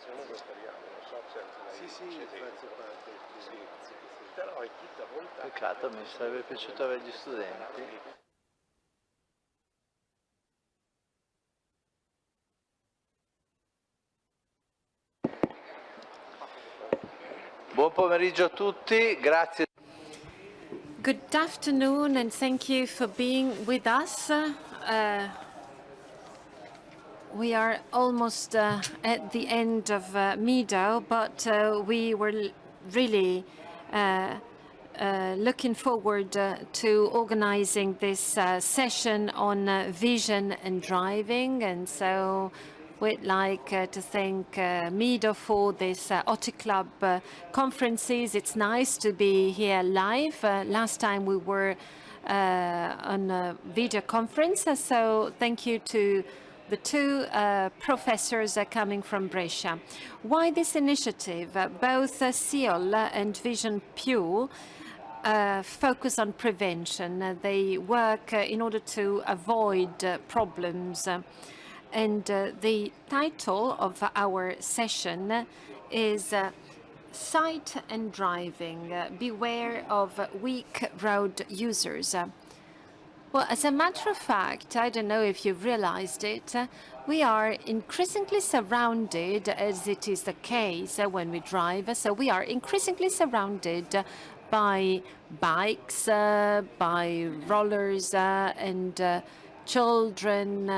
Comunque speriamo, non so se Sì, faccio parte. Sì, però è tutta volontà. Peccato, mi sarebbe piaciuto avere gli studenti. Buon pomeriggio a tutti, grazie. Good afternoon, and thank you for being with us. We are almost at the end of MIDO, but we were really looking forward to organizing this session on vision and driving, and so we'd like to thank MIDO for this OTTICLUB conferences. It's nice to be here live. Last time we were on a video conference, so thank you to the two professors coming from Brescia. Why this initiative? Both SEOL and Vision Pure focus on prevention. They work in order to avoid problems. And the title of our session is Sight and Driving. Beware of weak road users. Well, as a matter of fact, I don't know if you've realized it, we are increasingly surrounded, as it is the case when we drive, so we are increasingly surrounded by bikes, by rollers, and children,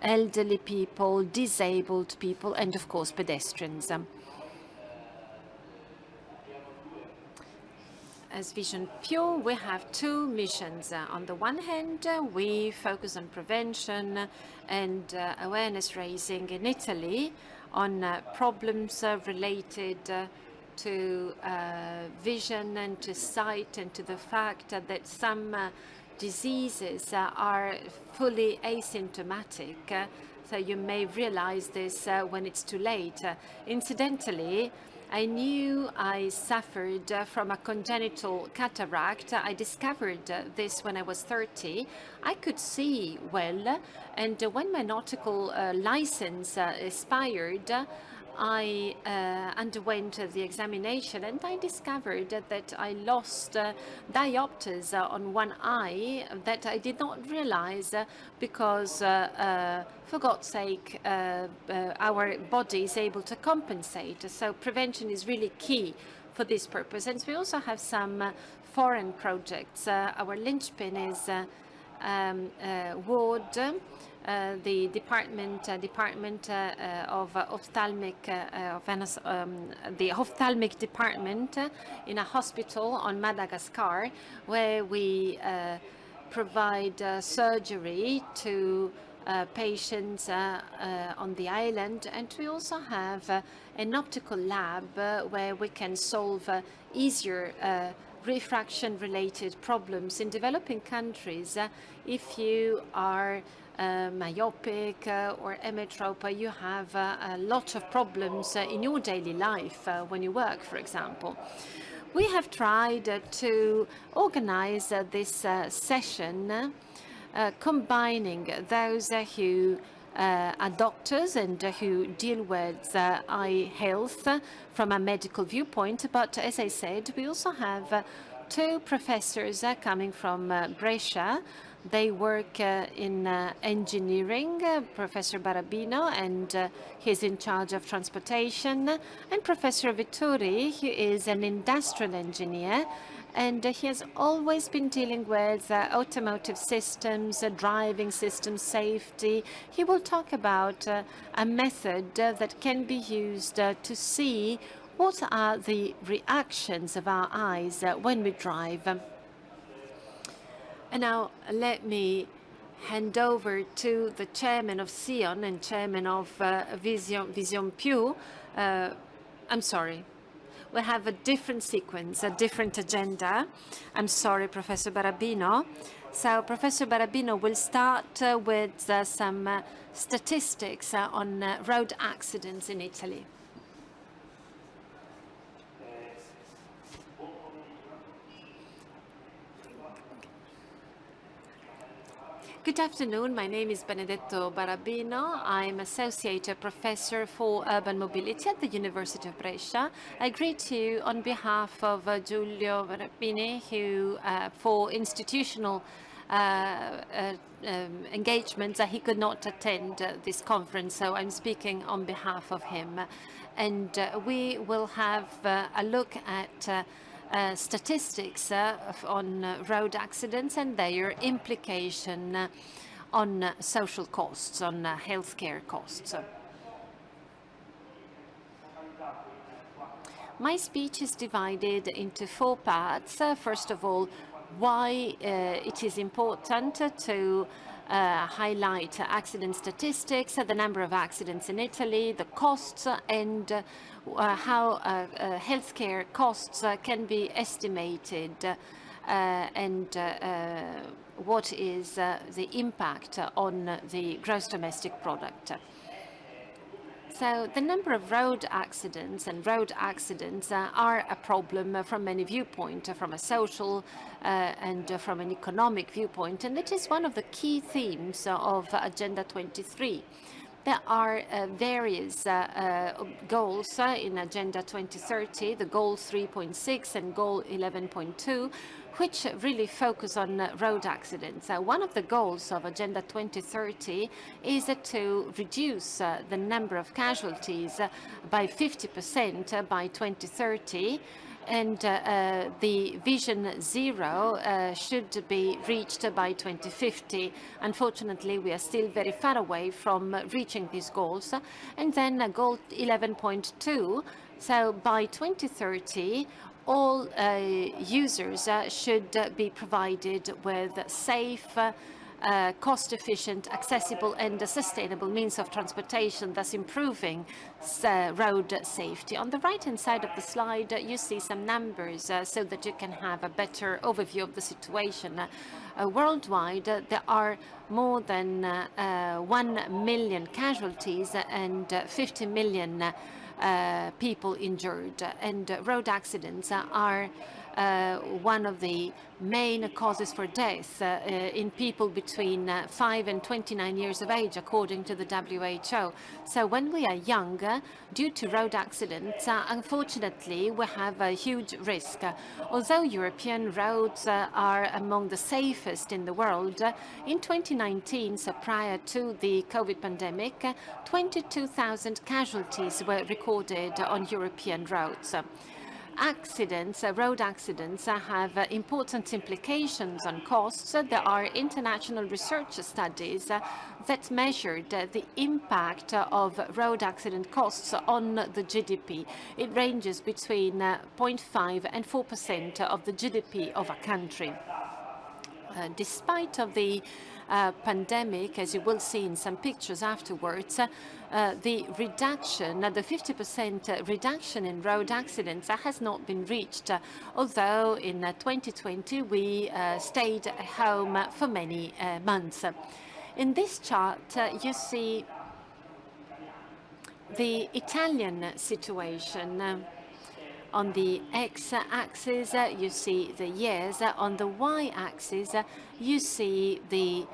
elderly people, disabled people, and of course pedestrians. As Vision Pure, we have two missions. On the one hand, we focus on prevention and awareness raising in Italy on problems related to vision and to sight, and to the fact that some diseases are fully asymptomatic. So you may realize this when it's too late. Incidentally, I knew I suffered from a congenital cataract. I discovered this when I was 30. I could see well, and when my nautical license expired, I underwent the examination, and I discovered that I lost diopters on one eye that I did not realize because, for God's sake, our body is able to compensate. So prevention is really key for this purpose. And we also have some foreign projects. Our linchpin is WARD, the department of ophthalmic, the ophthalmic department in a hospital on Madagascar, where we provide surgery to patients on the island. And we also have an optical lab where we can solve easier refraction-related problems in developing countries. If you are myopic or emmetrope, you have a lot of problems in your daily life when you work, for example. We have tried to organize this session combining those who are doctors and who deal with eye health from a medical viewpoint. But as I said, we also have two professors coming from Brescia. They work in engineering, Professor Barabino, and he's in charge of transportation, and Professor Vitturi, who is an industrial engineer, and he has always been dealing with automotive systems, driving systems, safety. He will talk about a method that can be used to see what are the reactions of our eyes when we drive. And now let me hand over to the chairman of SEON and chairman of Vision Pure. I'm sorry. We have a different sequence, a different agenda. I'm sorry, Professor Barabino. So Professor Barabino will start with some statistics on road accidents in Italy. Good afternoon. My name is Benedetto Barabino. I'm Associate Professor for Urban Mobility at the University of Brescia. I greet you on behalf of Giulio Barabini, who for institutional engagements, he could not attend this conference, so I'm speaking on behalf of him. And we will have a look at statistics on road accidents and their implication on social costs, on healthcare costs. My speech is divided into 4 parts. First of all, why it is important to highlight accident statistics, the number of accidents in Italy, the costs, and how healthcare costs can be estimated, and what is the impact on the gross domestic product. So the number of road accidents are a problem from many viewpoints, from a social and from an economic viewpoint, and it is one of the key themes of Agenda 23. There are various goals in Agenda 2030, the goal 3.6 and goal 11.2, which really focus on road accidents. One of the goals of Agenda 2030 is to reduce the number of casualties by 50% by 2030, and the Vision Zero should be reached by 2050. Unfortunately, we are still very far away from reaching these goals. And then goal 11.2, so by 2030, all users should be provided with safe, cost-efficient, accessible and sustainable means of transportation, thus improving road safety. On the right-hand side of the slide, you see some numbers so that you can have a better overview of the situation. Worldwide, there are more than 1 million casualties and 50 million people injured, and road accidents are one of the main causes for death in people between 5 and 29 years of age, according to the WHO. So when we are young, due to road accidents, unfortunately, we have a huge risk. Although European roads are among the safest in the world, in 2019, so prior to the COVID pandemic, 22,000 casualties were recorded on European roads. Road accidents have important implications on costs. There are international research studies that measured the impact of road accident costs on the GDP. It ranges between 0.5 and 4% of the GDP of a country. Despite of the pandemic, as you will see in some pictures afterwards, the 50% reduction in road accidents has not been reached, although in 2020 we stayed at home for many months. In this chart, you see the Italian situation. On the x-axis, you see the years. On the y-axis, you see the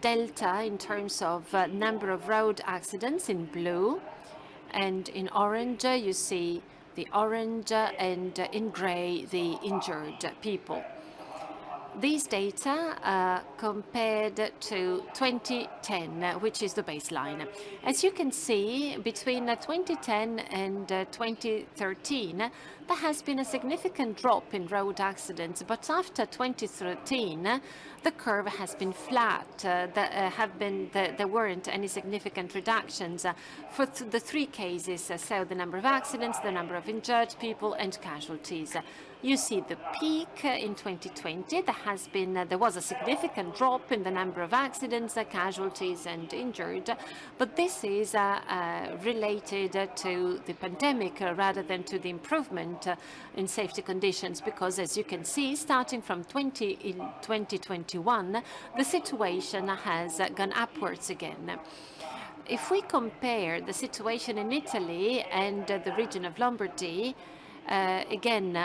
delta in terms of number of road accidents in blue, and in orange you see the orange, and in gray the injured people. These data are compared to 2010, which is the baseline. As you can see, between 2010 and 2013, there has been a significant drop in road accidents, but after 2013, the curve has been flat. There weren't any significant reductions for the 3 cases, so the number of accidents, the number of injured people, and casualties. You see the peak in 2020. There was a significant drop in the number of accidents, casualties, and injured, but this is related to the pandemic rather than to the improvement in safety conditions, because as you can see, starting from 2021, the situation has gone upwards again. If we compare the situation in Italy and the region of Lombardy, Again,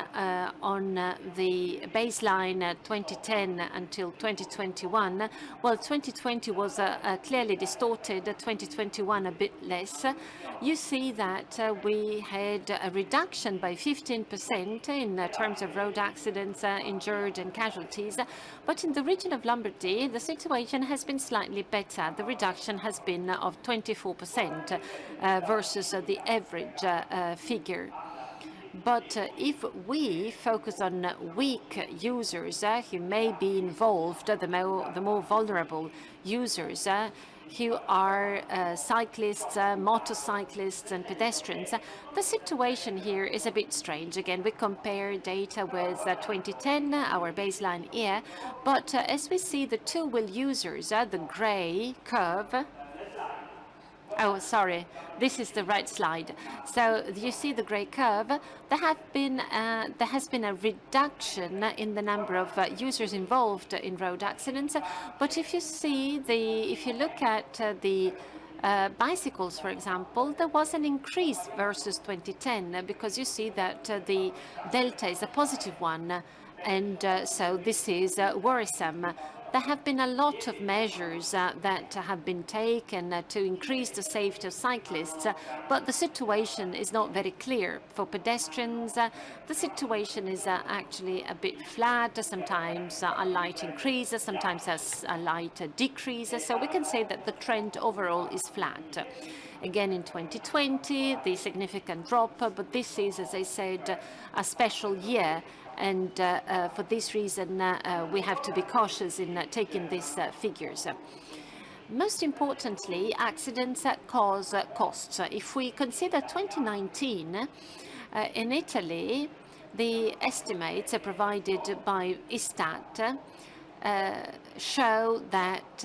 on the baseline 2010 until 2021, well, 2020 was clearly distorted, 2021 a bit less. You see that we had a reduction by 15% in terms of road accidents, injured and casualties. But in the region of Lombardy, the situation has been slightly better. The reduction has been of 24% versus the average figure. But if we focus on weak users who may be involved, the more vulnerable users, who are cyclists, motorcyclists and pedestrians, the situation here is a bit strange. Again, we compare data with 2010, our baseline year, but as we see the two-wheel users, the gray curve, oh, sorry, this is the right slide. So you see the gray curve. There has been a reduction in the number of users involved in road accidents. But if you look at the bicycles, for example, there was an increase versus 2010 because you see that the delta is a positive one, and so this is worrisome. There have been a lot of measures that have been taken to increase the safety of cyclists, but the situation is not very clear. For pedestrians, the situation is actually a bit flat, sometimes a light increase, sometimes a light decrease, so we can say that the trend overall is flat. Again, in 2020, the significant drop, but this is, as I said, a special year. And for this reason, we have to be cautious in taking these figures. Most importantly, accidents cause costs. If we consider 2019, in Italy, the estimates provided by Istat show that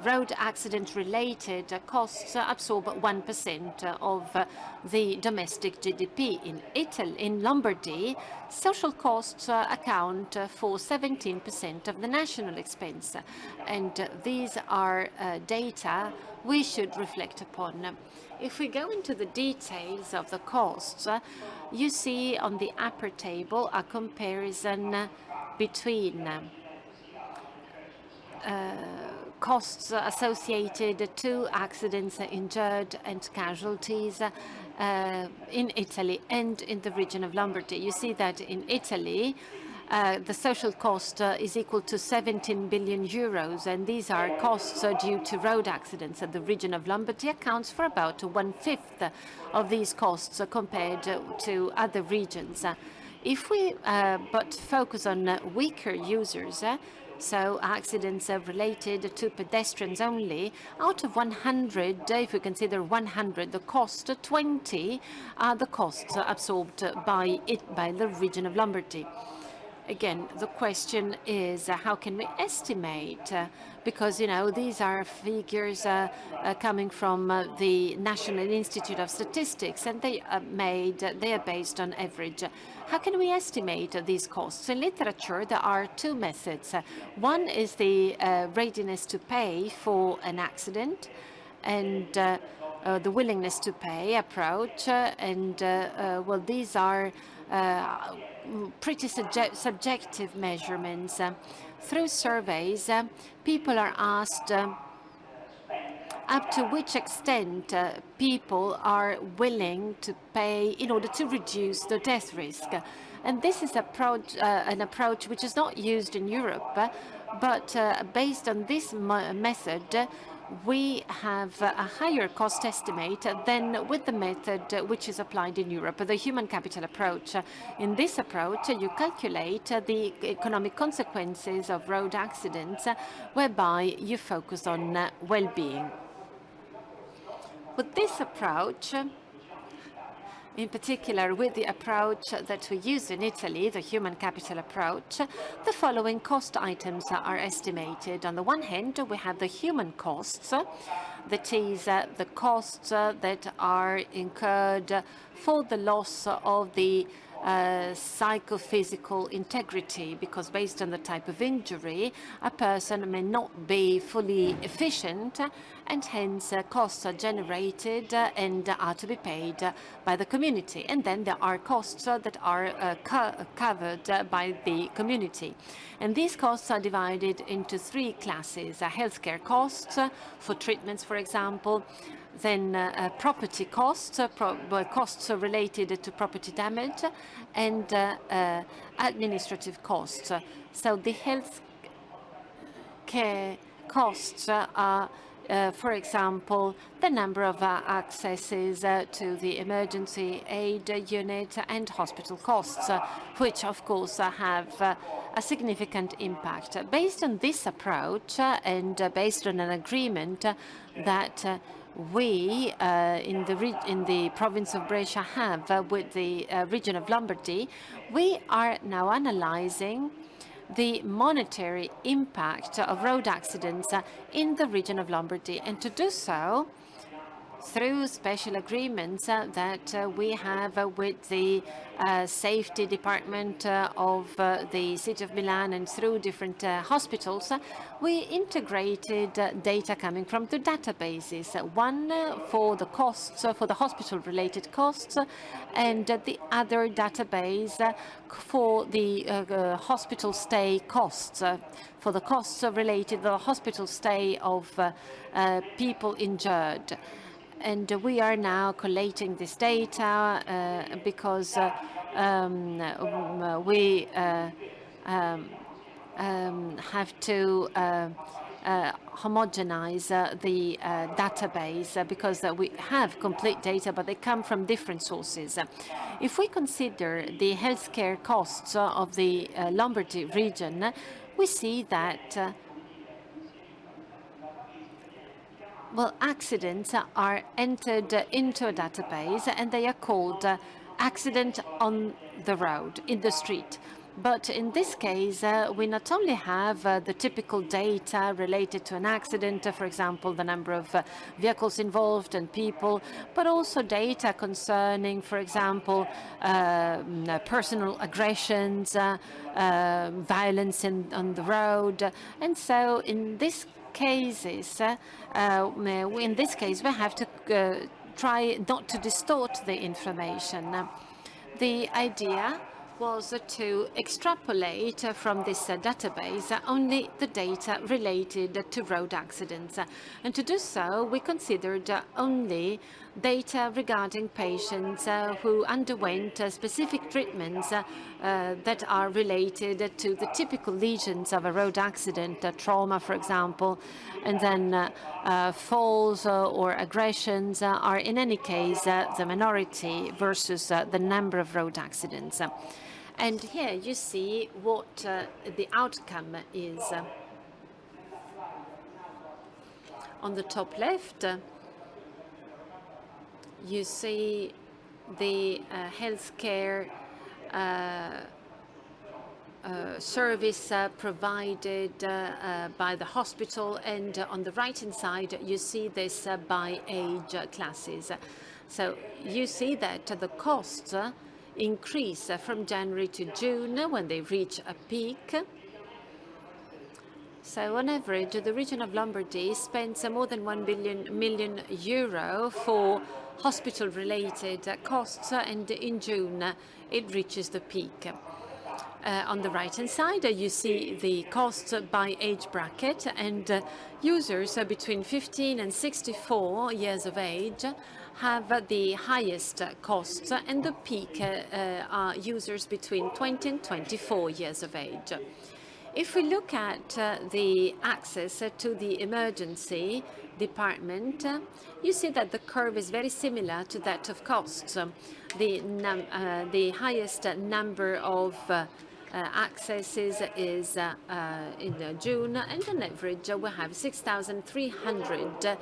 road accident-related costs absorb 1% of the domestic GDP. In Italy, in Lombardy, social costs account for 17% of the national expense, and these are data we should reflect upon. If we go into the details of the costs, you see on the upper table a comparison between costs associated to accidents, injured and casualties in Italy and in the region of Lombardy. You see that in Italy, the social cost is equal to 17 billion euros, and these are costs due to road accidents. And the region of Lombardy accounts for about 1/5 of these costs compared to other regions. If we but focus on weaker users, so accidents related to pedestrians only, out of 100, if we consider 100 the cost, 20 are the costs absorbed by the region of Lombardy. Again, the question is how can we estimate? Because, you know, these are figures coming from the National Institute of Statistics, and they are based on average. How can we estimate these costs? In literature, there are two methods. One is the readiness to pay for an accident, and the willingness to pay approach, and well, these are pretty subjective measurements. Through surveys, people are asked up to which extent people are willing to pay in order to reduce the death risk. And this is an approach which is not used in Europe, but based on this method, we have a higher cost estimate than with the method which is applied in Europe, the human capital approach. In this approach, you calculate the economic consequences of road accidents, whereby you focus on well-being. With this approach, in particular with the approach that we use in Italy, the human capital approach, the following cost items are estimated. On the one hand, we have the human costs, that is, the costs that are incurred for the loss of the psychophysical integrity, because based on the type of injury, a person may not be fully efficient, and hence costs are generated and are to be paid by the community. And then there are costs that are covered by the community. And these costs are divided into three classes: healthcare costs for treatments, for example, then property costs, costs related to property damage, and administrative costs. So the health care costs are, for example, the number of accesses to the emergency aid unit and hospital costs, which of course have a significant impact. Based on this approach and based on an agreement that we in the province of Brescia have with the region of Lombardy, we are now analyzing the monetary impact of road accidents in the region of Lombardy, and to do so through special agreements that we have with the safety department of the city of Milan, and through different hospitals, we integrated data coming from the databases, one for the costs, for the hospital-related costs, and the other database for the hospital stay costs, for the costs related to the hospital stay of people injured. And we are now collating this data because we have to homogenize the database, because we have complete data, but they come from different sources. If we consider the healthcare costs of the Lombardy region, we see that accidents are entered into a database, and they are called accident on the road, in the street. But in this case, we not only have the typical data related to an accident, for example, the number of vehicles involved and people, but also data concerning, for example, personal aggressions, violence on the road. And so in this cases, in this case, we have to try not to distort the information. The idea was to extrapolate from this database only the data related to road accidents. And to do so, we considered only data regarding patients who underwent specific treatments that are related to the typical lesions of a road accident, trauma, for example, and then falls or aggressions are in any case the minority versus the number of road accidents. And here you see what the outcome is. On the top left, you see the healthcare service provided by the hospital, and on the right-hand side, you see this by age classes. So you see that the costs increase from January to June when they reach a peak. So on average, the region of Lombardy spends more than €1 million for hospital-related costs, and in June it reaches the peak. On the right-hand side, you see the costs by age bracket, and users between 15 and 64 years of age have the highest costs, and the peak are users between 20 and 24 years of age. If we look at the access to the emergency department, you see that the curve is very similar to that of costs. The highest number of accesses is in June, and on average we have 6,300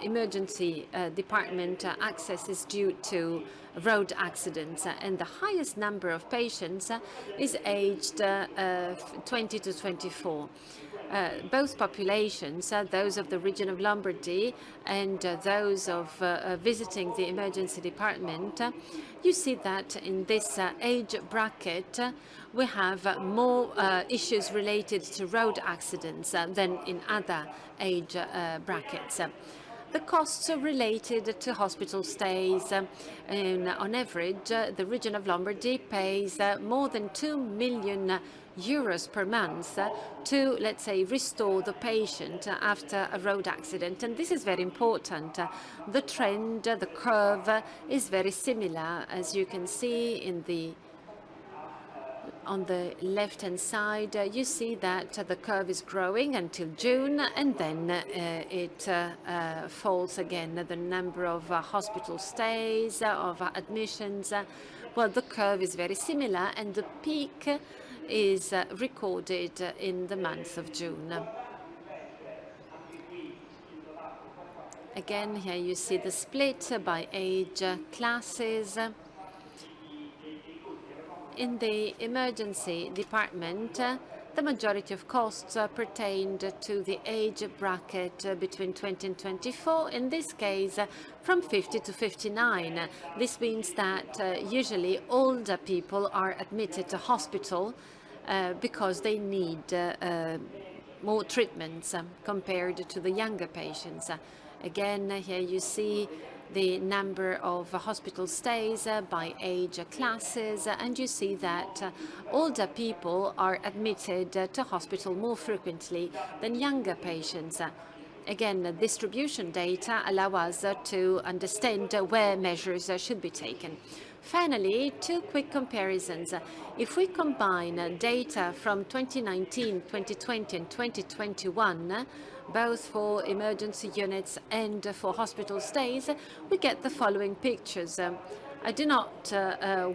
emergency department accesses due to road accidents, and the highest number of patients is aged 20 to 24. both populations, those of the region of Lombardy and those of visiting the emergency department, you see that in this age bracket we have more issues related to road accidents than in other age brackets. The costs are related to hospital stays. On average, the region of Lombardy pays more than 2 million euros per month to, let's say, restore the patient after a road accident. And this is very important. The trend, the curve is very similar, as you can see on the left-hand side. You see that the curve is growing until June, and then it falls again. The number of hospital stays, of admissions, well, the curve is very similar, and the peak is recorded in the month of June. Again, here you see the split by age classes. In the emergency department, the majority of costs pertained to the age bracket between 20 and 24, in this case from 50 to 59. This means that usually older people are admitted to hospital because they need more treatments compared to the younger patients. Again, here you see the number of hospital stays by age classes, and you see that older people are admitted to hospital more frequently than younger patients. Again, the distribution data allow us to understand where measures should be taken. Finally, two quick comparisons. If we combine data from 2019, 2020 and 2021, both for emergency units and for hospital stays, we get the following pictures. I do not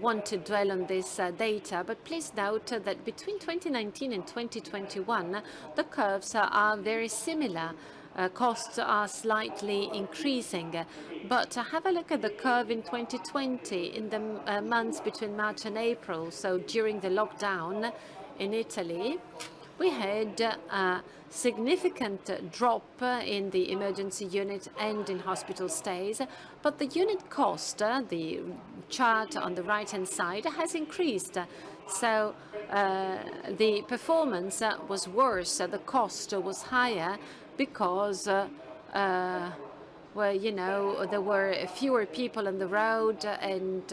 want to dwell on this data, but please note that between 2019 and 2021, the curves are very similar. Costs are slightly increasing, but have a look at the curve in 2020, in the months between March and April, so during the lockdown in Italy. We had a significant drop in the emergency unit and in hospital stays, but the unit cost, the chart on the right-hand side, has increased. So the performance was worse, the cost was higher because well, you know, there were fewer people on the road, and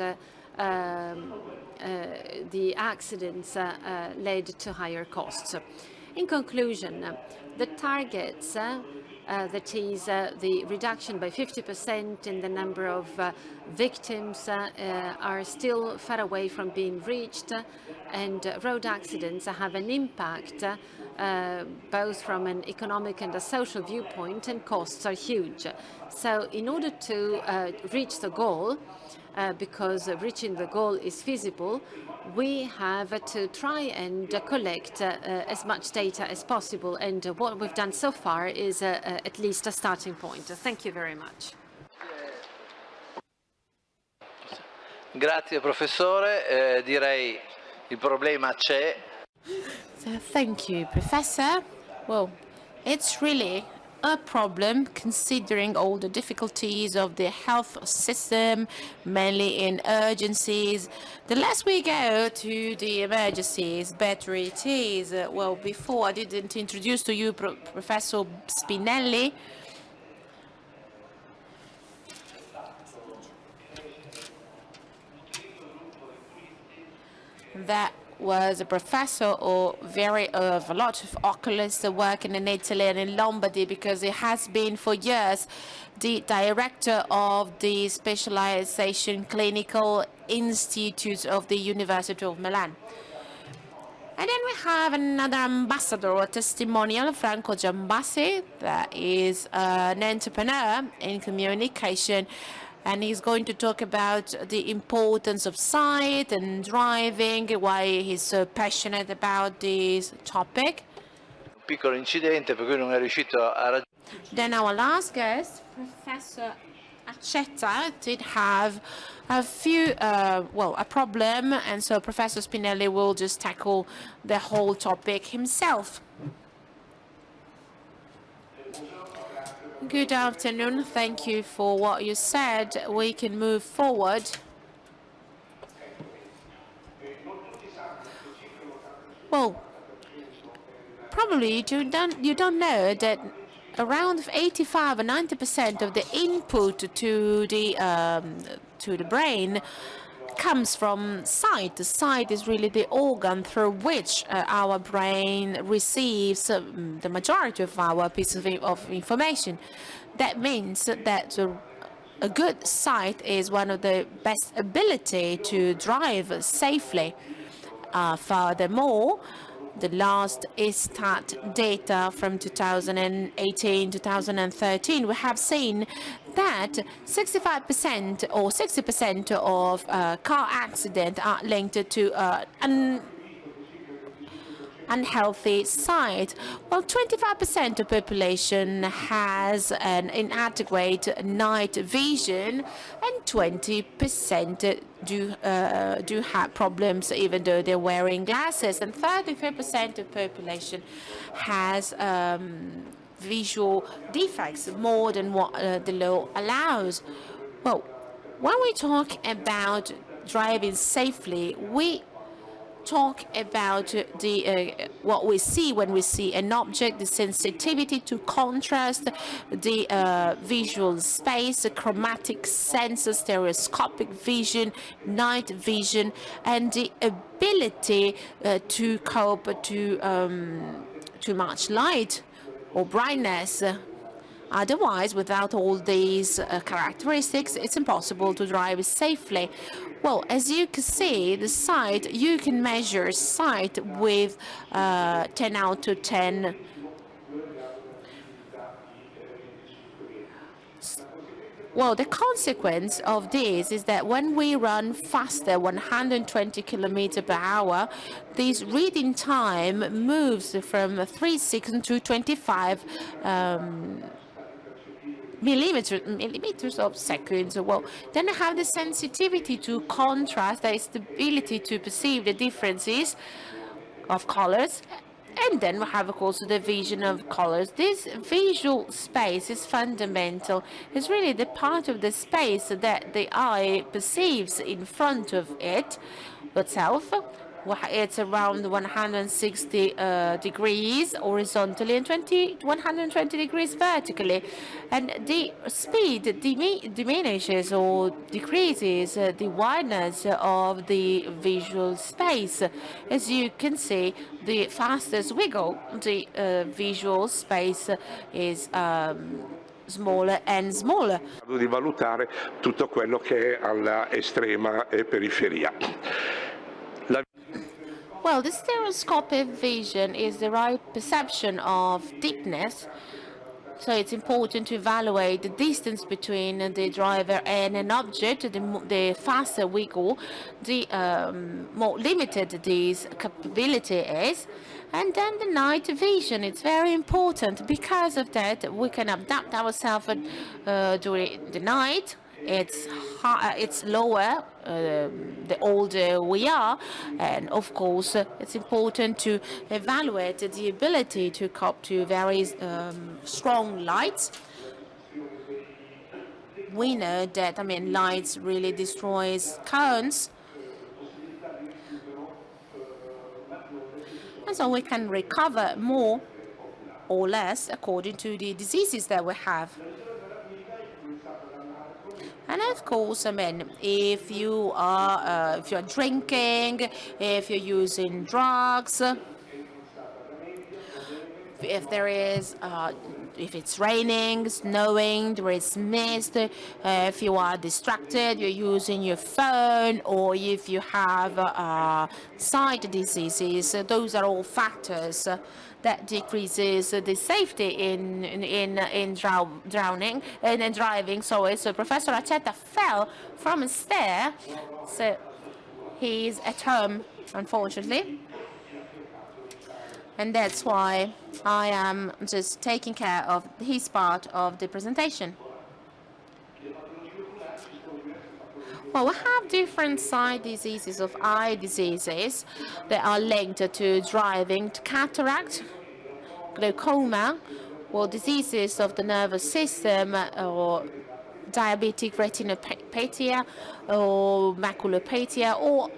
the accidents led to higher costs. In conclusion, the targets, that is the reduction by 50% in the number of victims, are still far away from being reached, and road accidents have an impact both from an economic and a social viewpoint, and costs are huge. So in order to reach the goal, because reaching the goal is feasible, we have to try and collect as much data as possible, and what we've done so far is at least a starting point. Thank you very much. Grazie professore, direi il problema c'è. So thank you, Professor. Well, it's really a problem considering all the difficulties of the health system, mainly in urgencies. The less we go to the emergencies, better it is. Well, before I didn't introduce to you Professor Spinelli. That was a professor of a lot of oculists working in Italy and in Lombardy, because he has been for years the director of the Specialization Clinical Institute of the University of Milan. And then we have another ambassador or testimonial, Franco Giambassi, that is an entrepreneur in communication, and he's going to talk about the importance of sight and driving, why he's so passionate about this topic. Un piccolo incidente per cui non è riuscito a Then our last guest, Professor Accetta, did have a few, a problem, and so Professor Spinelli will just tackle the whole topic himself. Good afternoon. Thank you for what you said. We can move forward. Well, probably you don't know that around 85 or 90% of the input to the brain comes from sight. The sight is really the organ through which our brain receives the majority of our piece of information. That means that a good sight is one of the best ability to drive safely. Furthermore, the last ISTAT data from 2018-2013, we have seen that 65% or 60% of car accidents are linked to unhealthy sight. Well, 25% of population has an inadequate night vision, and 20% do have problems even though they're wearing glasses, and 33% of population has visual defects, more than what the law allows. Well, when we talk about driving safely, we talk about what we see when we see an object, the sensitivity to contrast, the visual space, the chromatic sense, stereoscopic vision, night vision, and the ability to cope to too much light or brightness. Otherwise, without all these characteristics, it's impossible to drive safely. Well, as you can see, the sight, you can measure sight with 10 out of 10. Well, the consequence of this is that when we run faster, 120 kilometers per hour, this reading time moves from 3 seconds to 25 millimeters of seconds. Well, then I have the sensitivity to contrast, that is the ability to perceive the differences of colors. And then we have, of course, the vision of colors. This visual space is fundamental. It's really the part of the space that the eye perceives in front of it itself. It's around 160 degrees horizontally and 120 degrees vertically. And the speed diminishes or decreases the wideness of the visual space. As you can see, the fastest we go, the visual space is smaller and smaller. Di valutare tutto quello che è alla estrema periferia. Well, the stereoscopic vision is the right perception of deepness. So it's important to evaluate the distance between the driver and an object. The faster we go, the more limited this capability is. And then the night vision, it's very important. Because of that, we can adapt ourselves during the night. It's lower the older we are, and of course it's important to evaluate the ability to cope to very strong lights. We know that lights really destroys cones, and so we can recover more or less according to the diseases that we have. And of course, if you are if you're drinking, if you're using drugs, if there is if it's raining, snowing, there is mist, if you are distracted, you're using your phone, or if you have sight diseases, those are all factors that decreases the safety in drowning and driving. So Professor Accetta fell from a stair, so he's at home, unfortunately. And that's why I am just taking care of his part of the presentation. Well, we have different side diseases of eye diseases that are linked to driving: cataract, glaucoma, or diseases of the nervous system, or diabetic retinopathy, or maculopathia, or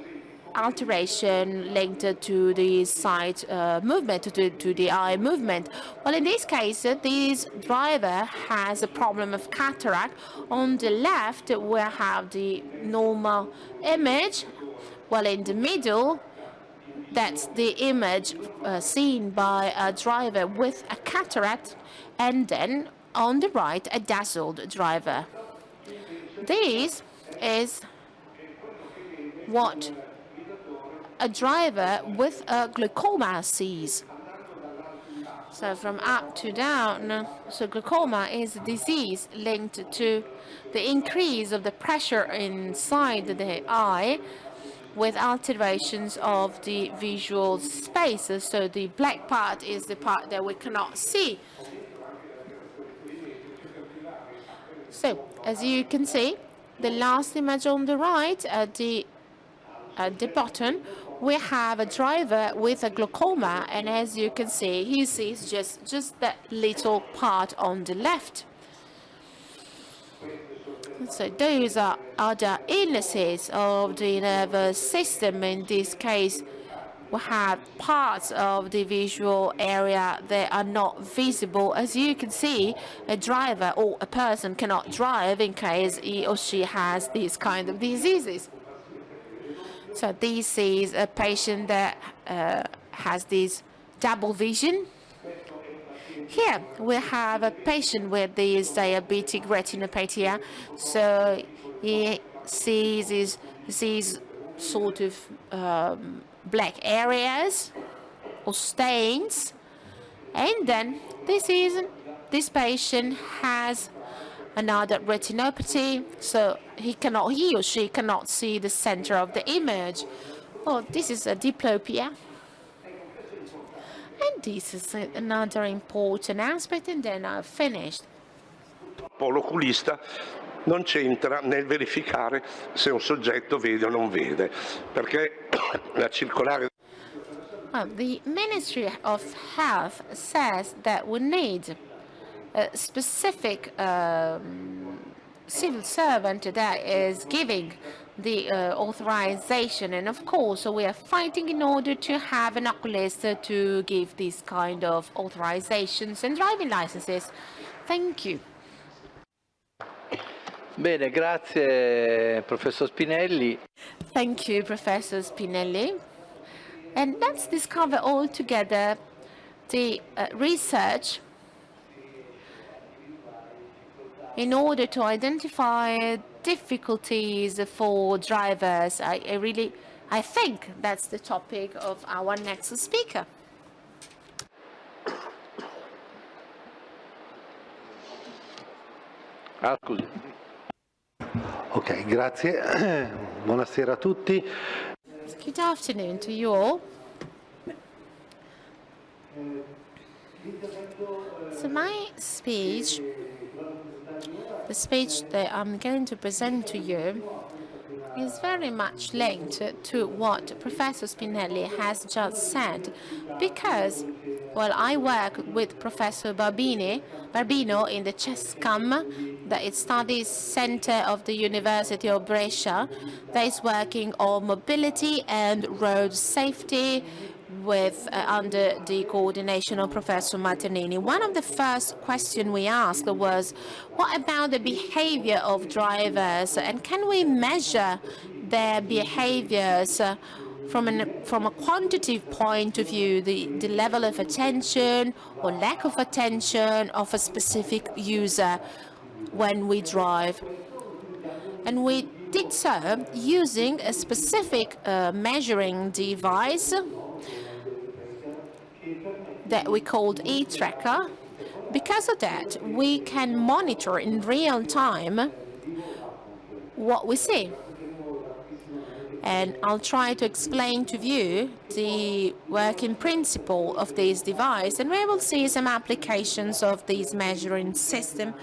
alteration linked to the sight movement, to the eye movement. Well, in this case, this driver has a problem of cataract. On the left, we have the normal image. Well, in the middle, that's the image seen by a driver with a cataract, and then on the right, a dazzled driver. This is what a driver with a glaucoma sees. So from up to down, so glaucoma is a disease linked to the increase of the pressure inside the eye with alterations of the visual space. So the black part is the part that we cannot see. So as you can see, the last image on the right at the bottom, we have a driver with a glaucoma, and as you can see, he sees just that little part on the left. So those are other illnesses of the nervous system. In this case, we have parts of the visual area that are not visible. As you can see, a driver or a person cannot drive in case he or she has these kind of diseases. So this is a patient that has this double vision. Here we have a patient with this diabetic retinopathy. So he sees sort of black areas or stains, and then this patient has another retinopathy, so he or she cannot see the center of the image. Oh, this is a diplopia. And this is another important aspect, and then I've finished. L'oculista non c'entra nel verificare se un soggetto vede o non vede, perché la circolare. The Ministry of Health says that we need a specific civil servant that is giving the authorization, and of course we are fighting in order to have an oculist to give these kind of authorizations and driving licenses. Thank you. Bene, grazie Professor Spinelli. Thank you, Professor Spinelli. And let's discover all together the research in order to identify difficulties for drivers. I think that's the topic of our next speaker. Scusi. Ok, grazie. Buonasera a tutti. Good afternoon to you all. So my speech, the speech that I'm going to present to you, is very much linked to what Professor Spinelli has just said, because, well, I work with Professor Barbino in the CESCAM, that is Studies Center of the University of Brescia, that is working on mobility and road safety under the coordination of Professor Martinini. One of the first questions we asked was, what about the behavior of drivers, and can we measure their behaviors from a quantitative point of view, the level of attention or lack of attention of a specific user when we drive? And we did so using a specific measuring device that we called e-tracker. Because of that, we can monitor in real time what we see. And I'll try to explain to you the working principle of this device, and we will see some applications of this measuring system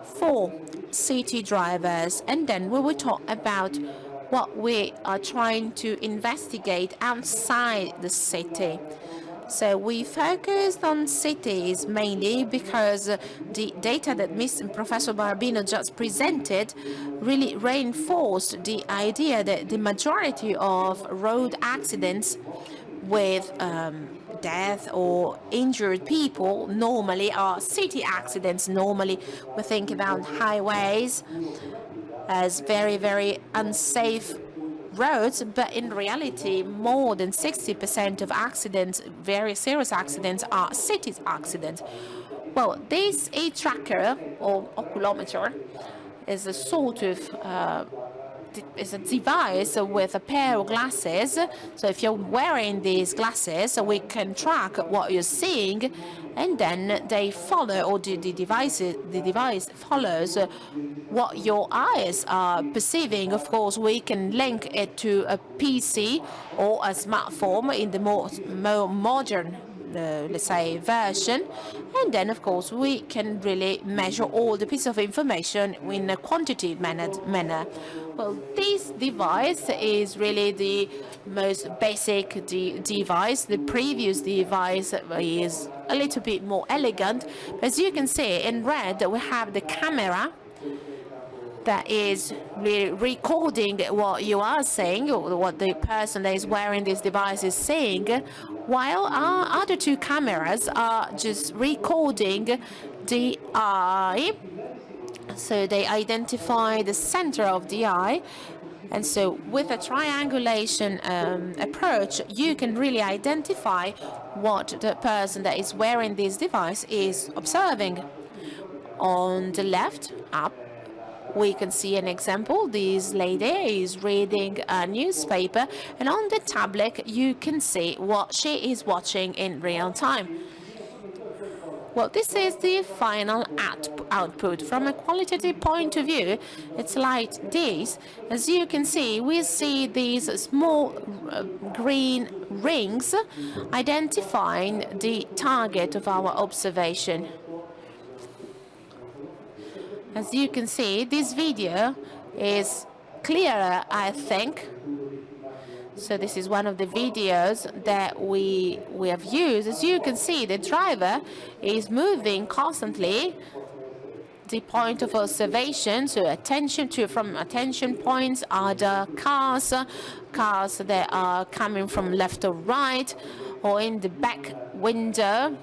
for city drivers, and then we will talk about what we are trying to investigate outside the city. So we focused on cities mainly because the data that Professor Barbino just presented really reinforced the idea that the majority of road accidents with death or injured people normally are city accidents. Normally we think about highways as very, very unsafe roads, but in reality more than 60% of accidents, very serious accidents, are city accidents. Well, this e-tracker or oculometer is a sort of is a device with a pair of glasses. So if you're wearing these glasses, we can track what you're seeing, and then they follow, or the device follows what your eyes are perceiving. Of course, we can link it to a PC or a smartphone in the more modern let's say version, and then of course we can really measure all the pieces of information in a quantitative manner. Well, this device is really the most basic device. The previous device is a little bit more elegant. As you can see in red, we have the camera that is recording what you are saying, or what the person that is wearing this device is saying, while our other two cameras are just recording the eye. So they identify the center of the eye. And so with a triangulation approach, you can really identify what the person that is wearing this device is observing. On the left, up, we can see an example. This lady is reading a newspaper, and on the tablet you can see what she is watching in real time. Well, this is the final output. From a qualitative point of view, it's like this. As you can see, we see these small green rings identifying the target of our observation. As you can see, this video is clearer, I think. So this is one of the videos that we have used. As you can see, the driver is moving constantly. The point of observation, so from attention points are the cars that are coming from left or right, or in the back window,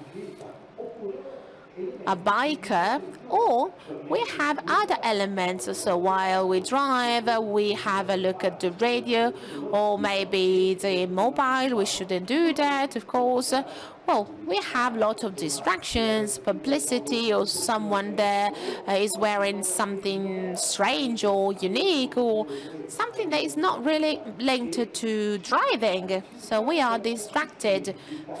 a biker, or we have other elements. So while we drive, we have a look at the radio, or maybe the mobile. We shouldn't do that, of course. Well, we have lots of distractions, publicity, or someone there is wearing something strange or unique, or something that is not really linked to driving. So we are distracted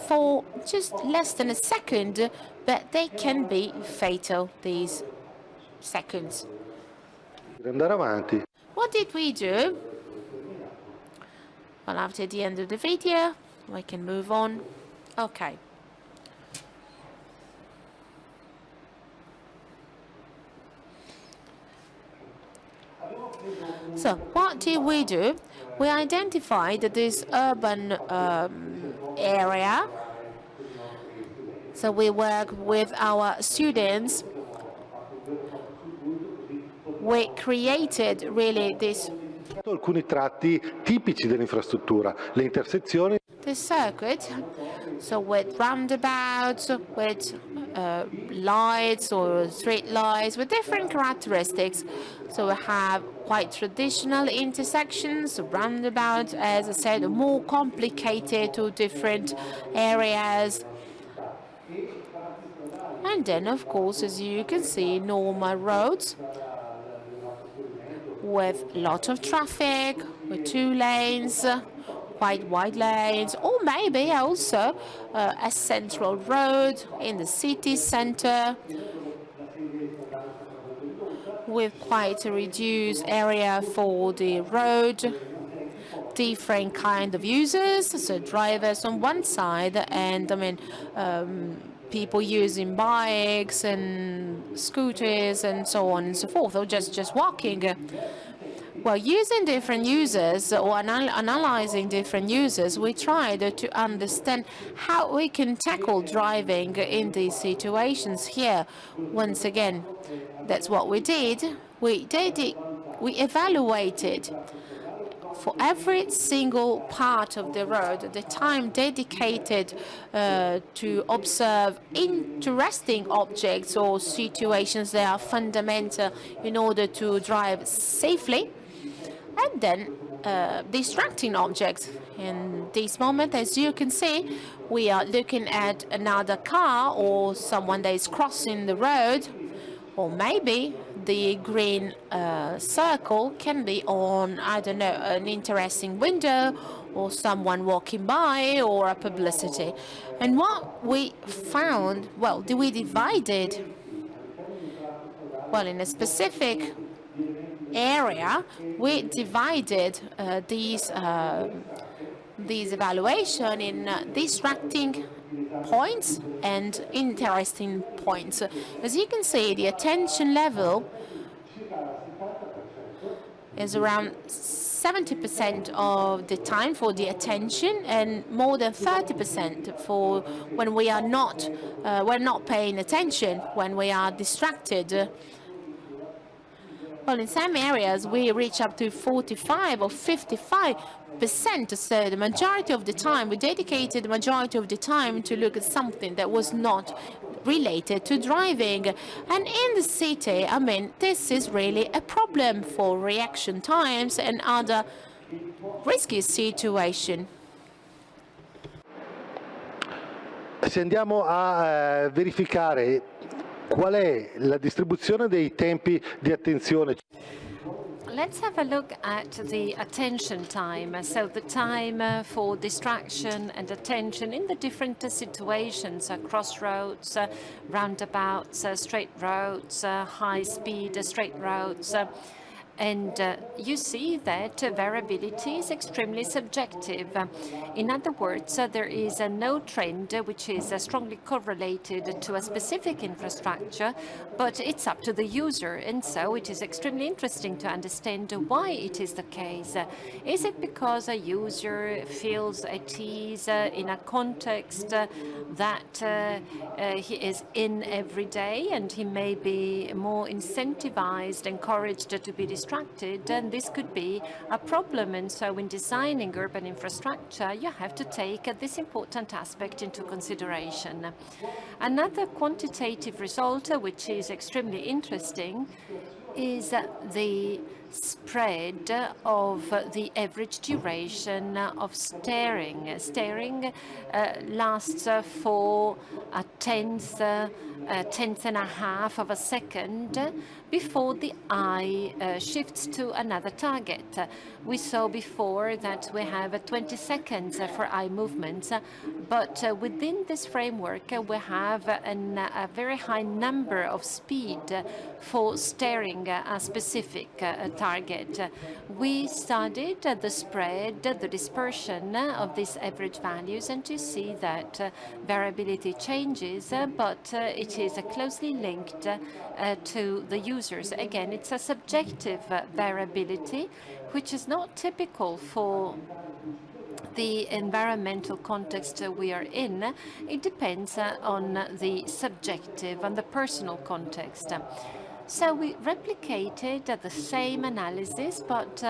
for just less than a second, but they can be fatal, these seconds. Andare avanti. What did we do? Well, after the end of the video, we can move on. Okay. So, what did we do? We identified this urban area. So we work with our students. We created really this Alcuni tratti tipici dell'infrastruttura, le intersezioni. The circuit, so with roundabouts, with lights or street lights with different characteristics. So we have quite traditional intersections, roundabouts, as I said, more complicated to different areas. And then, of course, as you can see, normal roads with a lot of traffic, with 2 lanes, quite wide lanes, or maybe also a central road in the city center with quite a reduced area for the road. Different kind of users, so drivers on one side, and people using bikes and scooters and so on and so forth, or just walking. Well, using different users or analyzing different users, we tried to understand how we can tackle driving in these situations here. Once again, that's what we did. We evaluated for every single part of the road, the time dedicated to observe interesting objects or situations that are fundamental in order to drive safely, and then distracting objects. In this moment, as you can see, we are looking at another car or someone that is crossing the road, or maybe the green circle can be on, I don't know, an interesting window or someone walking by or a publicity. And what we found, well, we divided, well, in a specific area, we divided these evaluation in distracting points and interesting points. As you can see, the attention level is around 70% of the time for the attention, and more than 30% for when we are not we're not paying attention, when we are distracted. Well, in some areas we reach up to 45 or 55%. So the majority of the time, we dedicated the majority of the time to look at something that was not related to driving. And in the city, I mean, this is really a problem for reaction times and other risky situations. Se andiamo a verificare qual è la distribuzione dei tempi di attenzione. Let's have a look at the attention time. So the time for distraction and attention in the different situations, crossroads, roundabouts, straight roads, high-speed straight roads. And you see that variability is extremely subjective. In other words, there is no trend which is strongly correlated to a specific infrastructure, but it's up to the user. And so it is extremely interesting to understand why it is the case. Is it because a user feels at ease in a context that he is in every day, and he may be more incentivized, encouraged to be distracted, and this could be a problem. And so in designing urban infrastructure, you have to take this important aspect into consideration. Another quantitative result, which is extremely interesting, is the spread of the average duration of staring. Staring lasts for a tenth and a half of a second before the eye shifts to another target. We saw before that we have 20 seconds for eye movements, but within this framework we have a very high number of speed for staring a specific target. We studied the spread, the dispersion of these average values, and you see that variability changes, but it is closely linked to the users. Again, it's a subjective variability, which is not typical for the environmental context we are in. It depends on the subjective, on the personal context. So we replicated the same analysis, but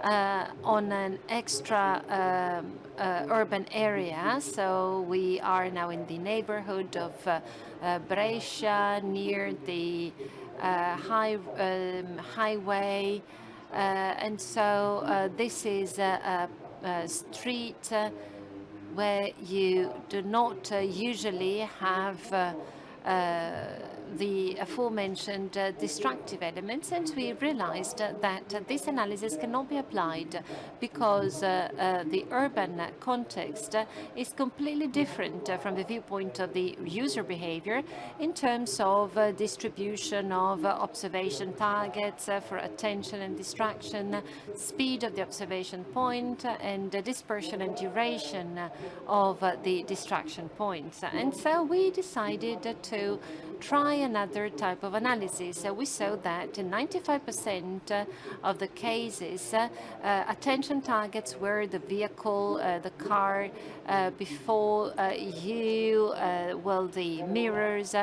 on an extra urban area. So we are now in the neighborhood of Brescia, near the highway. And so this is a street where you do not usually have the aforementioned destructive elements, and we realized that this analysis cannot be applied because the urban context is completely different from the viewpoint of the user behavior in terms of distribution of observation targets for attention and distraction, speed of the observation point, and dispersion and duration of the distraction points. And so we decided to try another type of analysis. We saw that in 95% of the cases, attention targets were the vehicle, the car, before you, well, the mirrors.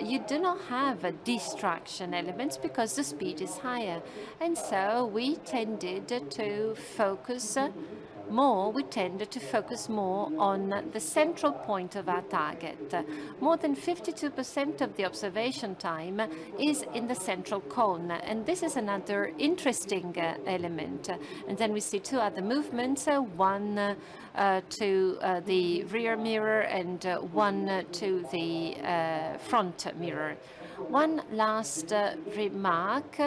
You do not have distraction elements because the speed is higher. And so we tended to focus more on the central point of our target. More than 52% of the observation time is in the central cone, and this is another interesting element. And then we see two other movements, one to the rear mirror and one to the front mirror. One last remark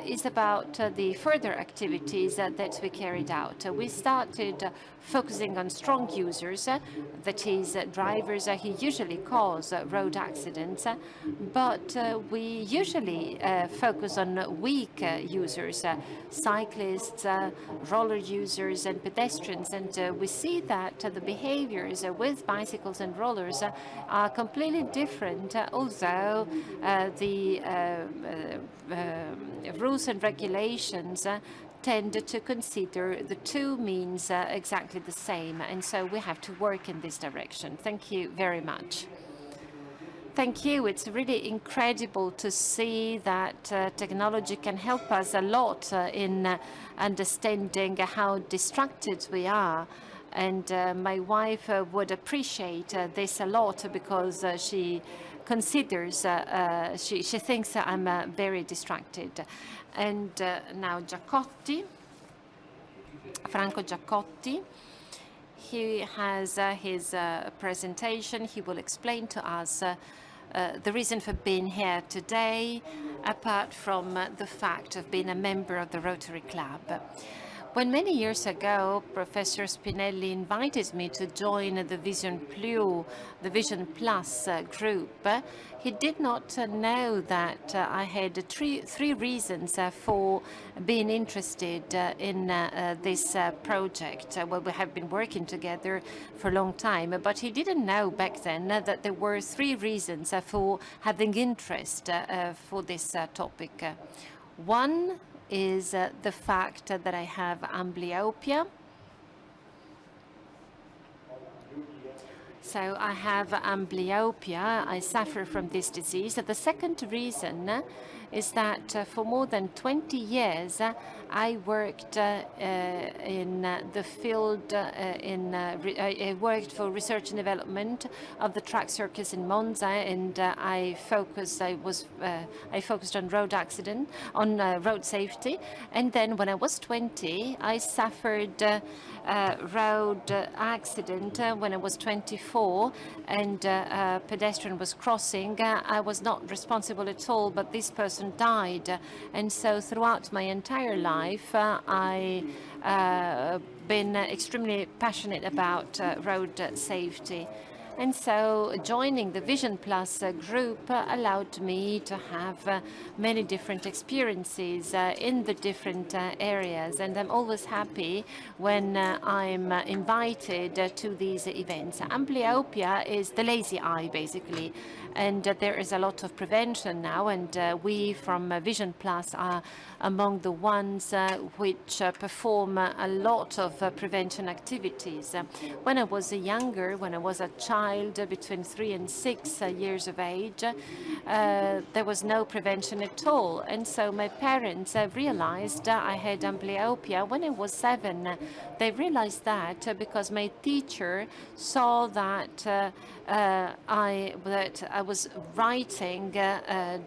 is about the further activities that we carried out. We started focusing on strong users, that is, drivers who usually cause road accidents, but we usually focus on weak users, cyclists, roller users, and pedestrians. And we see that the behaviors with bicycles and rollers are completely different, although the rules and regulations tend to consider the two means exactly the same, and so we have to work in this direction. Thank you very much. Thank you. It's really incredible to see that technology can help us a lot in understanding how distracted we are. And my wife would appreciate this a lot because she considers, she thinks I'm very distracted. And now Giacotti, Franco Giacotti. He has his presentation. He will explain to us the reason for being here today, apart from the fact of being a member of the Rotary Club. When many years ago, Professor Spinelli invited me to join the Vision Plus group, he did not know that I had three reasons for being interested in this project. Well, we have been working together for a long time, but he didn't know back then that there were three reasons for having interest for this topic. One is the fact that I have amblyopia. So I have amblyopia. I suffer from this disease. The second reason is that for more than 20 years I worked in the field, I worked for research and development of the track circus in Monza, and I focused on road safety. And then when I was 20, I suffered a road accident when I was 24, and a pedestrian was crossing. I was not responsible at all, but this person died. And so throughout my entire life, I've been extremely passionate about road safety. And so joining the Vision Plus group allowed me to have many different experiences in the different areas. And I'm always happy when I'm invited to these events. Amblyopia is the lazy eye, basically. And there is a lot of prevention now, and we from Vision Plus are among the ones which perform a lot of prevention activities. When I was younger, when I was a child between 3 and 6 years of age, there was no prevention at all. And so my parents realized I had amblyopia when I was 7. They realized that because my teacher saw that I was writing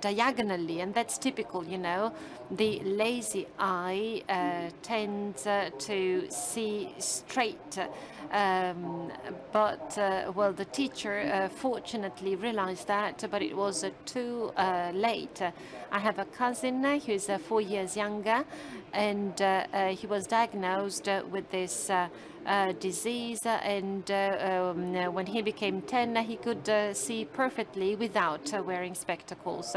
diagonally, and that's typical, you know. The lazy eye tends to see straight, but well, the teacher fortunately realized that, but it was too late. I have a cousin who is 4 years younger, and he was diagnosed with this disease, and when he became 10, he could see perfectly without wearing spectacles.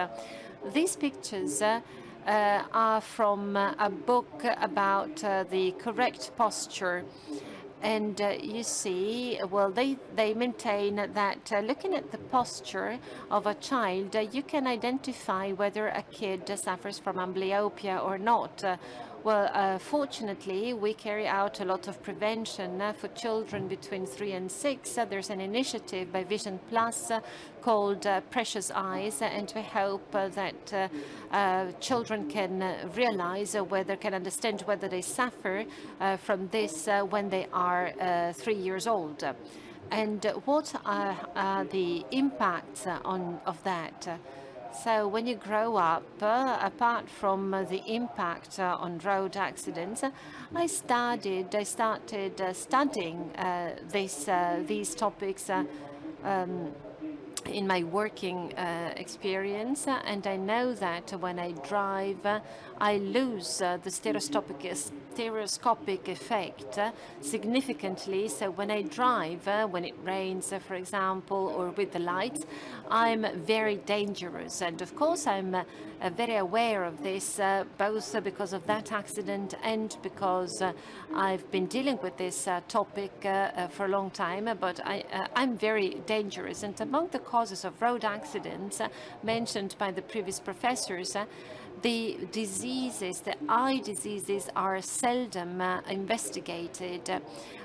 These pictures are from a book about the correct posture. And you see, well, they maintain that looking at the posture of a child, you can identify whether a kid suffers from amblyopia or not. Fortunately, we carry out a lot of prevention for children between 3 and 6. There's an initiative by Vision Plus called Precious Eyes, and we hope that children can realize whether, can understand whether they suffer from this when they are 3 years old. And what are the impacts of that? So when you grow up, apart from the impact on road accidents, I started studying these topics in my working experience, and I know that when I drive, I lose the stereoscopic effect significantly. So when I drive, when it rains, for example, or with the lights, I'm very dangerous. And of course, I'm very aware of this, both because of that accident and because I've been dealing with this topic for a long time. But I'm very dangerous. And among the causes of road accidents mentioned by the previous professors, the diseases, the eye diseases, are seldom investigated.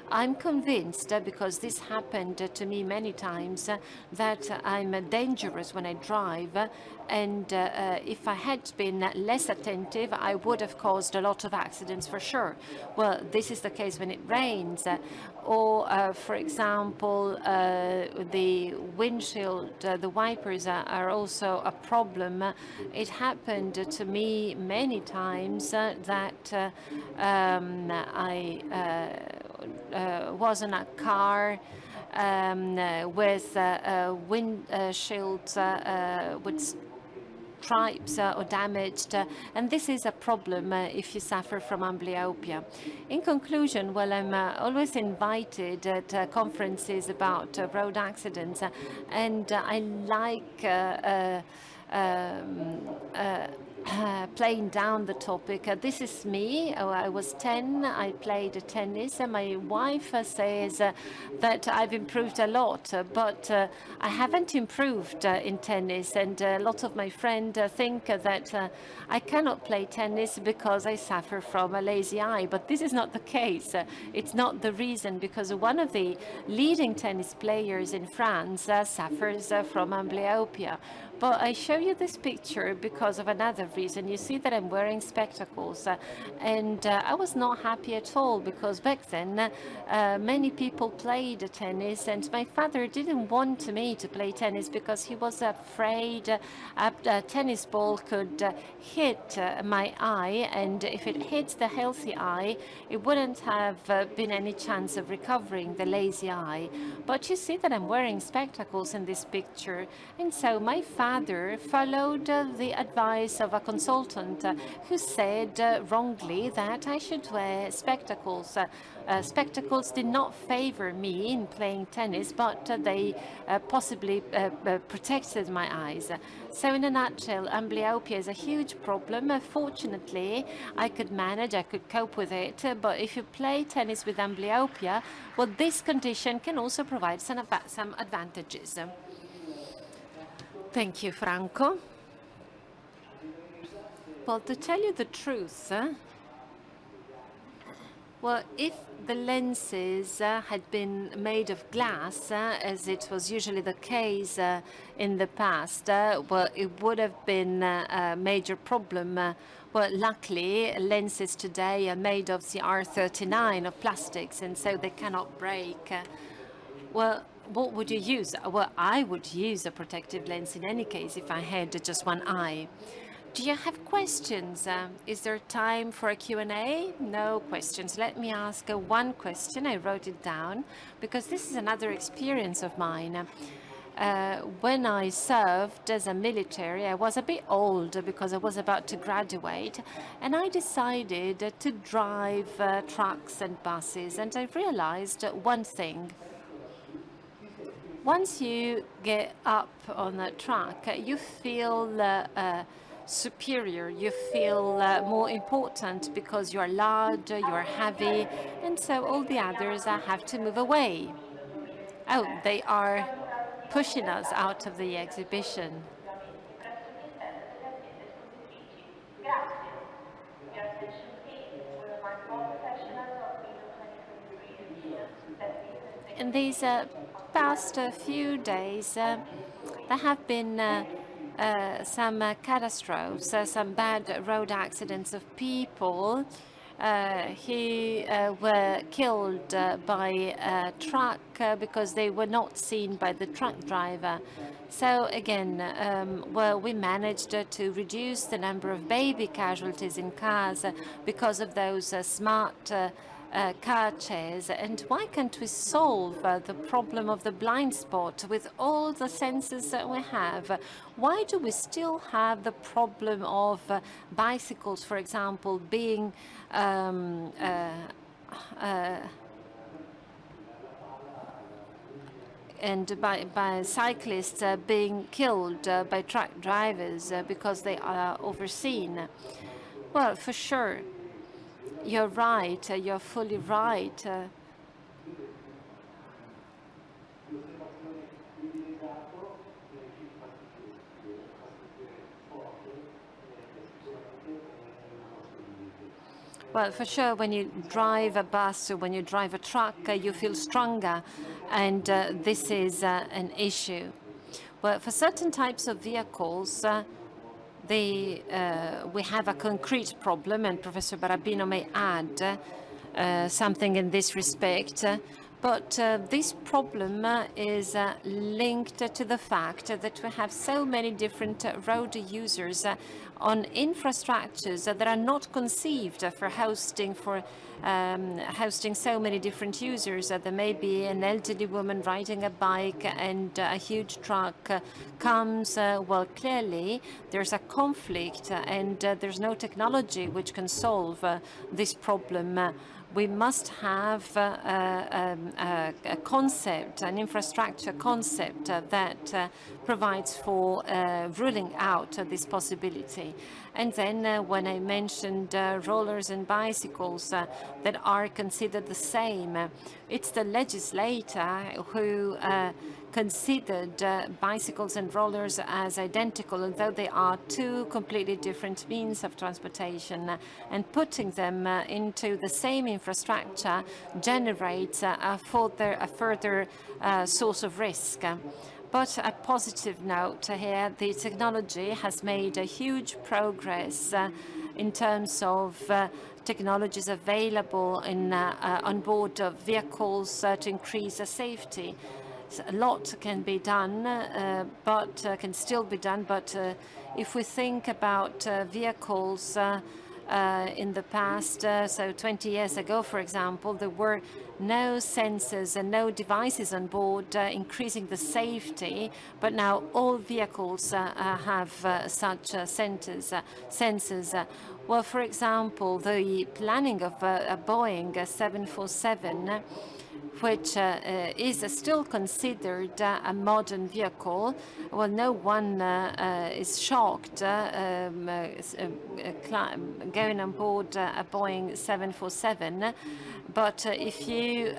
I'm convinced, because this happened to me many times, that I'm dangerous when I drive, and if I had been less attentive, I would have caused a lot of accidents for sure. Well, this is the case when it rains, or for example, the windshield, the wipers are also a problem. It happened to me many times that I was in a car with windshields with stripes or damaged, and this is a problem if you suffer from amblyopia. In conclusion, well, I'm always invited at conferences about road accidents, and I like playing down the topic. This is me. I was 10. I played tennis. My wife says that I've improved a lot, but I haven't improved in tennis. And a lot of my friends think that I cannot play tennis because I suffer from a lazy eye. But this is not the case. It's not the reason, because one of the leading tennis players in France suffers from amblyopia. But I show you this picture because of another reason. You see that I'm wearing spectacles, and I was not happy at all, because back then many people played tennis, and my father didn't want me to play tennis because he was afraid a tennis ball could hit my eye, and if it hits the healthy eye, it wouldn't have been any chance of recovering the lazy eye. But you see that I'm wearing spectacles in this picture, and so my father followed the advice of a consultant who said wrongly that I should wear spectacles. Spectacles did not favor me in playing tennis, but they possibly protected my eyes. So in a nutshell, amblyopia is a huge problem. Fortunately, I could manage, I could cope with it, but if you play tennis with amblyopia, well, this condition can also provide some advantages. Thank you, Franco. Well, to tell you the truth, well, if the lenses had been made of glass, as it was usually the case in the past, well, it would have been a major problem. Well, luckily, lenses today are made of CR39, of plastics, and so they cannot break. Well, what would you use? Well, I would use a protective lens in any case if I had just one eye. Do you have questions? Is there time for a Q&A? No questions. Let me ask one question. I wrote it down because this is another experience of mine. When I served as a military, I was a bit old because I was about to graduate, and I decided to drive trucks and buses, and I realized one thing. Once you get up on a truck, you feel superior, you feel more important because you're loud, you're heavy, and so all the others have to move away. Oh, they are pushing us out of the exhibition. In these past few days, there have been some catastrophes, some bad road accidents of people who were killed by a truck because they were not seen by the truck driver. So again, well, we managed to reduce the number of baby casualties in cars because of those smart car chairs. And why can't we solve the problem of the blind spot with all the sensors that we have? Why do we still have the problem of bicycles, for example, being and by cyclists being killed by truck drivers because they are overseen? Well, for sure, you're right, you're fully right. Well, for sure, when you drive a bus or when you drive a truck, you feel stronger, and this is an issue. Well, for certain types of vehicles, we have a concrete problem, and Professor Barabino may add something in this respect. But this problem is linked to the fact that we have so many different road users on infrastructures that are not conceived for hosting so many different users. There may be an elderly woman riding a bike and a huge truck comes. Well, clearly there's a conflict and there's no technology which can solve this problem. We must have a concept, an infrastructure concept that provides for ruling out this possibility. And then when I mentioned rollers and bicycles that are considered the same, it's the legislator who considered bicycles and rollers as identical, although they are two completely different means of transportation, and putting them into the same infrastructure generates a further source of risk. But a positive note here, the technology has made a huge progress in terms of technologies available on board of vehicles to increase safety. A lot can be done, but can still be done. But if we think about vehicles in the past, so 20 years ago, for example, there were no sensors and no devices on board increasing the safety, but now all vehicles have such sensors. Well, for example, the planning of a Boeing 747, which is still considered a modern vehicle. Well, no one is shocked going on board a Boeing 747. But if you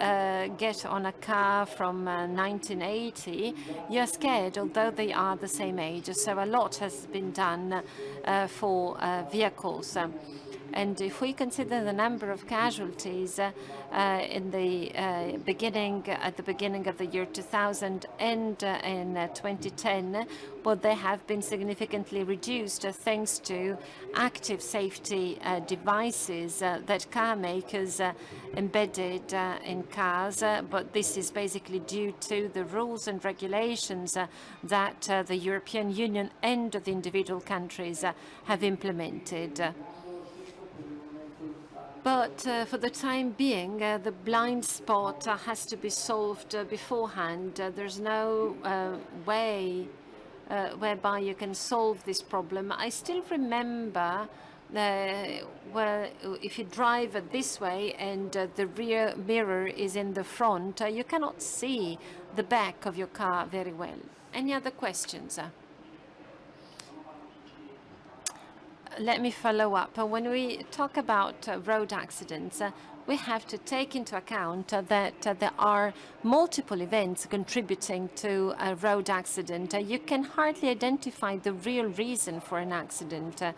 get on a car from 1980, you're scared, although they are the same age. So a lot has been done for vehicles. And if we consider the number of casualties at the beginning of the year 2000 and in 2010, well, they have been significantly reduced thanks to active safety devices that car makers embedded in cars. But this is basically due to the rules and regulations that the European Union and the individual countries have implemented. But for the time being, the blind spot has to be solved beforehand. There's no way whereby you can solve this problem. I still remember well, if you drive this way and the rear mirror is in the front, you cannot see the back of your car very well. Any other questions? let me follow up. When we talk about road accidents, we have to take into account that there are multiple events contributing to a road accident. You can hardly identify the real reason for an accident. There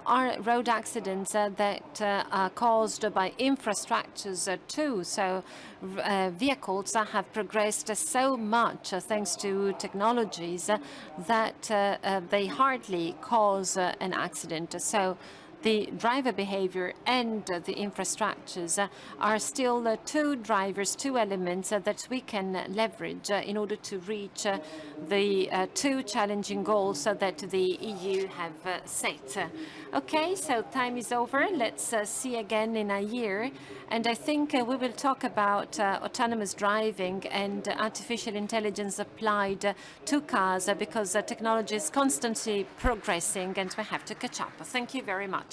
are road accidents that are caused by infrastructures too. So vehicles have progressed so much thanks to technologies that they hardly cause an accident. So the driver behavior and the infrastructures are still two drivers, two elements that we can leverage in order to reach the two challenging goals that the EU have set. Okay, so time is over. Let's see again in a year. And I think we will talk about autonomous driving and artificial intelligence applied to cars because technology is constantly progressing and we have to catch up. Thank you very much.